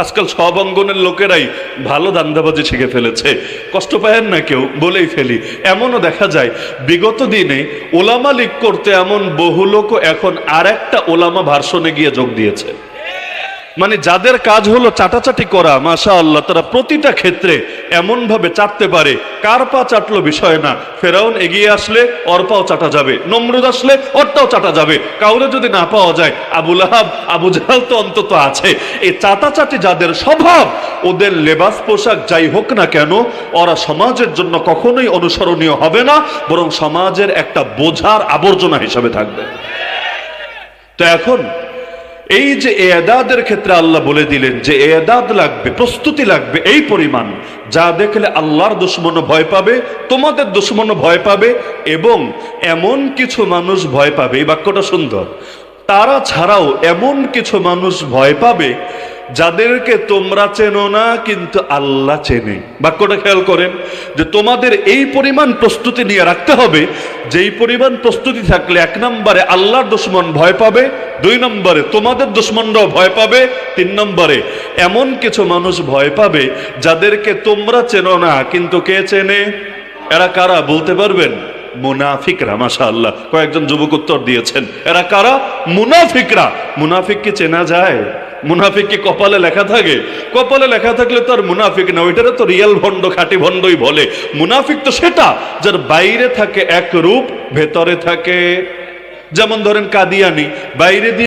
আজকাল সব অঙ্গনের লোকেরাই ভালো দান্দাবাজি শিখে ফেলেছে। কষ্ট পায়েন না কেউ, বলেই ফেলি। এমনও দেখা যায় বিগত দিনে ওলামা লীগ করতে এমন বহু লোক এখন আর একটা ওলামা ভার্সনে গিয়ে যোগ দিয়েছে। মানে যাদের কাজ হলো চাটাচাটি করা, মাশাআল্লাহ, তারা প্রতিটা ক্ষেত্রে এমন ভাবে চাটতে পারে, কার পা চাটলো বিষয় না। ফেরাউন এগিয়ে আসলে ওর পাও চাটা যাবে, নমরুদ আসলে ওরটাও চাটা যাবে। কাউরে যদি না পাওয়া যায়, আবু লাহাব, আবু জাহাল তো অন্তত আছে। এই চাটাচাটি যাদের স্বভাব, ওদের লেবাস পোশাক যাই হোক না কেন, ওরা সমাজের জন্য কখনোই অনুসরণীয় হবে না, বরং সমাজের একটা বোঝার আবর্জনা হিসাবে থাকবে। তো এখন এই যে এদাদের ক্ষেত্রে আল্লাহ বলে দিলেন যে এদাদ লাগবে, প্রস্তুতি লাগবে এই পরিমাণ, যা দেখলে আল্লাহর দুশমনও ভয় পাবে, তোমাদের দুশমনও ভয় পাবে, এবং এমন কিছু মানুষ ভয় পাবে, এই বাক্যটা সুন্দর, তারা ছাড়াও এমন কিছু মানুষ ভয় পাবে যাদেরকে তোমরা চেনো না কিন্তু আল্লাহ চেনে। বাক্যটা খেয়াল করেন যে তোমাদের এই পরিমাণ প্রস্তুতি নিয়ে রাখতে হবে, যেই পরিমাণ প্রস্তুতি থাকলে 1 নম্বরে আল্লাহর দুশমন ভয় পাবে, 2 নম্বরে তোমাদের দুশমনরাও ভয় পাবে, 3 নম্বরে এমন কিছু মানুষ ভয় পাবে যাদেরকে তোমরা চেনো না কিন্তু কে চেনে। এরা কারা বলতে পারবেন? মুনাফিকরা। মাশাআল্লাহ, কয়েকজন যুবক উত্তর দিয়েছেন। এরা কারা? মুনাফিকরা। মুনাফিক কি চেনা যায়? মুনাফিক কি কপালে লেখা থাকে? কপালে লেখা থাকলে তো আর মুনাফিক না, ওইটারে তো রিয়াল ভণ্ড, খাঁটি ভণ্ডই বলে। মুনাফিক তো সেটা যার বাইরে থাকে এক রূপ, ভেতরে থাকে, যেমন ধরেন কাদিয়ানি, বাইরে দিয়ে